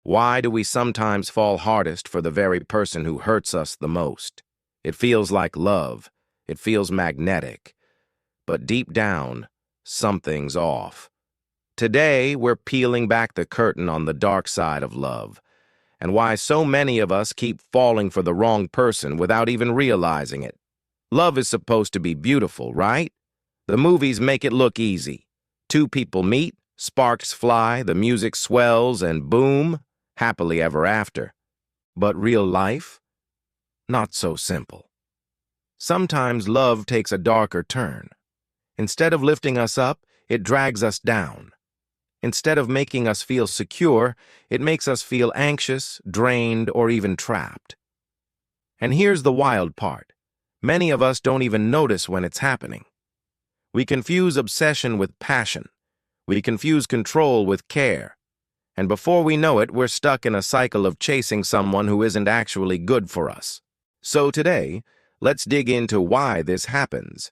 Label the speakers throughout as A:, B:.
A: Why do we sometimes fall hardest for the very person who hurts us the most? It feels like love. It feels magnetic. But deep down, something's off. Today, we're peeling back the curtain on the dark side of love, and why so many of us keep falling for the wrong person without even realizing it. Love is supposed to be beautiful, right? The movies make it look easy. Two people meet, sparks fly, the music swells, and boom, happily ever after. But real life? Not so simple. Sometimes love takes a darker turn. Instead of lifting us up, it drags us down. Instead of making us feel secure, it makes us feel anxious, drained, or even trapped. And here's the wild part. Many of us don't even notice when it's happening. We confuse obsession with passion. We confuse control with care. And before we know it, we're stuck in a cycle of chasing someone who isn't actually good for us. So today, let's dig into why this happens.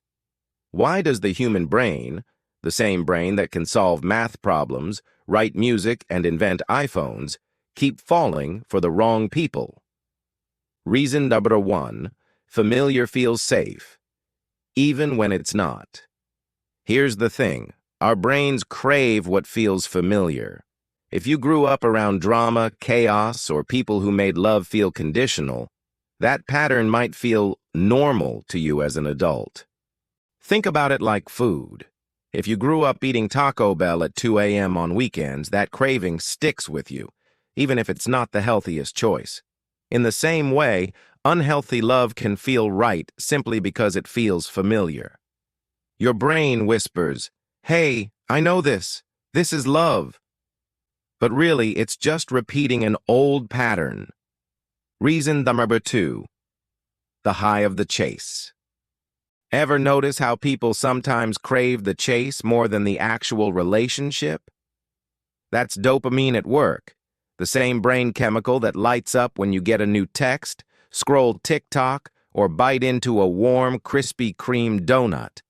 A: Why does the human brain, the same brain that can solve math problems, write music, and invent iPhones, keep falling for the wrong people? Reason number 1, familiar feels safe, even when it's not. Here's the thing, our brains crave what feels familiar. If you grew up around drama, chaos, or people who made love feel conditional, that pattern might feel normal to you as an adult. Think about it like food. If you grew up eating Taco Bell at 2 a.m. on weekends, that craving sticks with you, even if it's not the healthiest choice. In the same way, unhealthy love can feel right simply because it feels familiar. Your brain whispers, "Hey, I know this. This is love." But really, it's just repeating an old pattern. Reason number 2, the high of the chase. Ever notice how people sometimes crave the chase more than the actual relationship? That's dopamine at work, the same brain chemical that lights up when you get a new text, scroll TikTok, or bite into a warm, Krispy Kreme donut.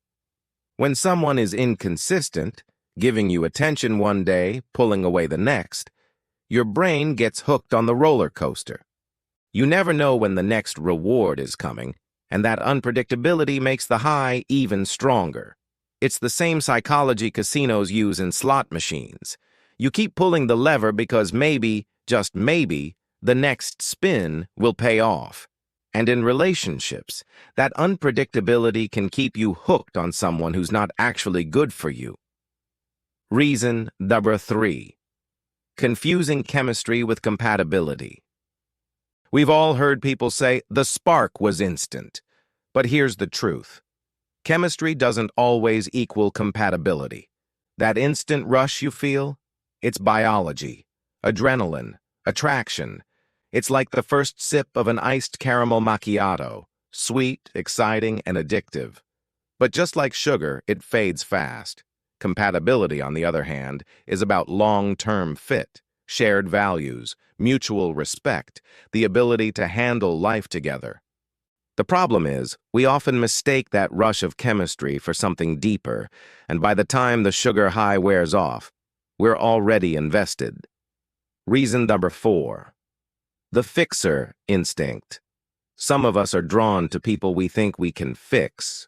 A: When someone is inconsistent, giving you attention one day, pulling away the next, your brain gets hooked on the roller coaster. You never know when the next reward is coming, and that unpredictability makes the high even stronger. It's the same psychology casinos use in slot machines. You keep pulling the lever because maybe, just maybe, the next spin will pay off. And in relationships, that unpredictability can keep you hooked on someone who's not actually good for you. Reason number 3, confusing chemistry with compatibility. We've all heard people say the spark was instant. But here's the truth. Chemistry doesn't always equal compatibility. That instant rush you feel? It's biology, adrenaline, attraction. It's like the first sip of an iced caramel macchiato, sweet, exciting, and addictive. But just like sugar, it fades fast. Compatibility, on the other hand, is about long-term fit, shared values, mutual respect, the ability to handle life together. The problem is, we often mistake that rush of chemistry for something deeper, and by the time the sugar high wears off, we're already invested. Reason number 4, the fixer instinct. Some of us are drawn to people we think we can fix.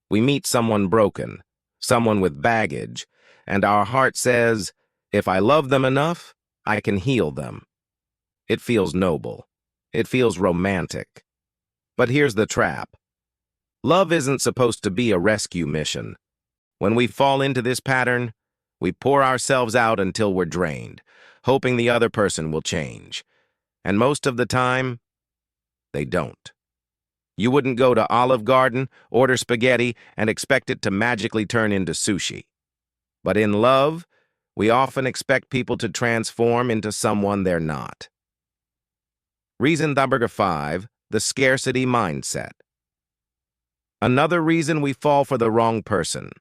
A: We meet someone broken, someone with baggage, and our heart says, if I love them enough, I can heal them. It feels noble. It feels romantic. But here's the trap. Love isn't supposed to be a rescue mission. When we fall into this pattern, we pour ourselves out until we're drained, hoping the other person will change. And most of the time, they don't. You wouldn't go to Olive Garden, order spaghetti, and expect it to magically turn into sushi. But in love, we often expect people to transform into someone they're not. Reason number 5, the scarcity mindset. Another reason we fall for the wrong person.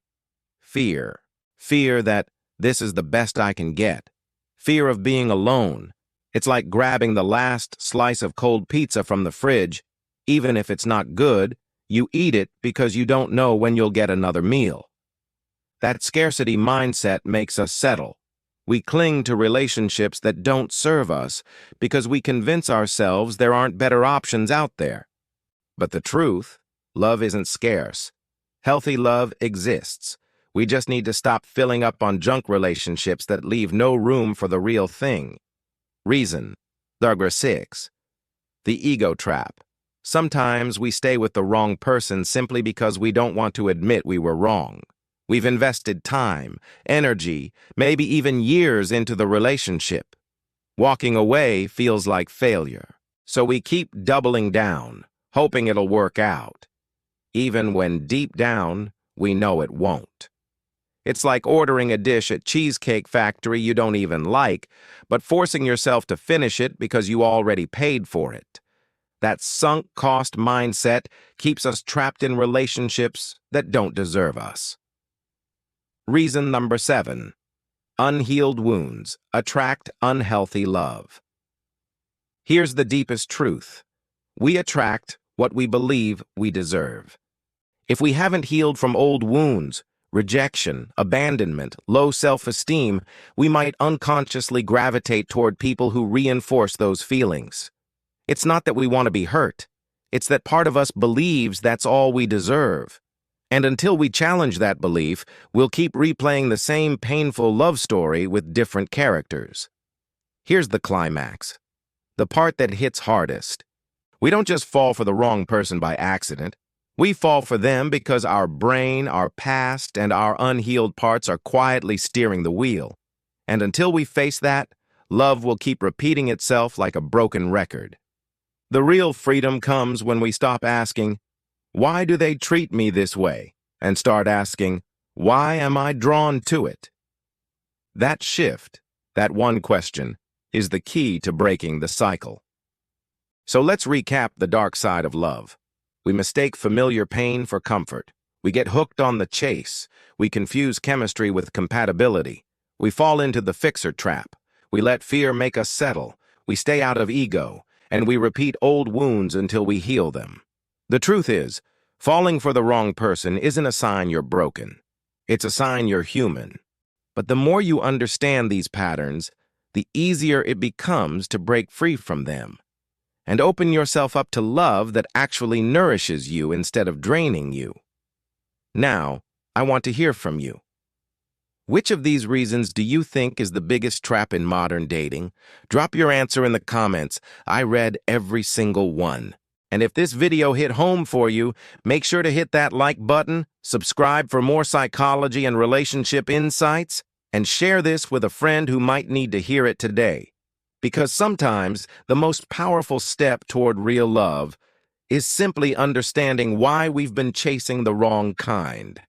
A: Fear. Fear that this is the best I can get. Fear of being alone. It's like grabbing the last slice of cold pizza from the fridge. Even if it's not good, you eat it because you don't know when you'll get another meal. That scarcity mindset makes us settle. We cling to relationships that don't serve us because we convince ourselves there aren't better options out there. But the truth, love isn't scarce. Healthy love exists. We just need to stop filling up on junk relationships that leave no room for the real thing. Reason. Number 6. The ego trap. Sometimes we stay with the wrong person simply because we don't want to admit we were wrong. We've invested time, energy, maybe even years into the relationship. Walking away feels like failure, so we keep doubling down, hoping it'll work out, even when deep down we know it won't. It's like ordering a dish at Cheesecake Factory you don't even like, but forcing yourself to finish it because you already paid for it. That sunk cost mindset keeps us trapped in relationships that don't deserve us. Reason number 7. Unhealed wounds attract unhealthy love. Here's the deepest truth. We attract what we believe we deserve. If we haven't healed from old wounds, rejection, abandonment, low self-esteem, we might unconsciously gravitate toward people who reinforce those feelings. It's not that we want to be hurt. It's that part of us believes that's all we deserve. And until we challenge that belief, we'll keep replaying the same painful love story with different characters. Here's the climax. The part that hits hardest. We don't just fall for the wrong person by accident. We fall for them because our brain, our past, and our unhealed parts are quietly steering the wheel. And until we face that, love will keep repeating itself like a broken record. The real freedom comes when we stop asking, "Why do they treat me this way?" and start asking, "Why am I drawn to it?" That shift, that one question, is the key to breaking the cycle. So let's recap the dark side of love. We mistake familiar pain for comfort. We get hooked on the chase. We confuse chemistry with compatibility. We fall into the fixer trap. We let fear make us settle. We stay out of ego, and we repeat old wounds until we heal them. The truth is, falling for the wrong person isn't a sign you're broken. It's a sign you're human. But the more you understand these patterns, the easier it becomes to break free from them and open yourself up to love that actually nourishes you instead of draining you. Now, I want to hear from you. Which of these reasons do you think is the biggest trap in modern dating? Drop your answer in the comments. I read every single one. And if this video hit home for you, make sure to hit that like button, subscribe for more psychology and relationship insights, and share this with a friend who might need to hear it today. Because sometimes the most powerful step toward real love is simply understanding why we've been chasing the wrong kind.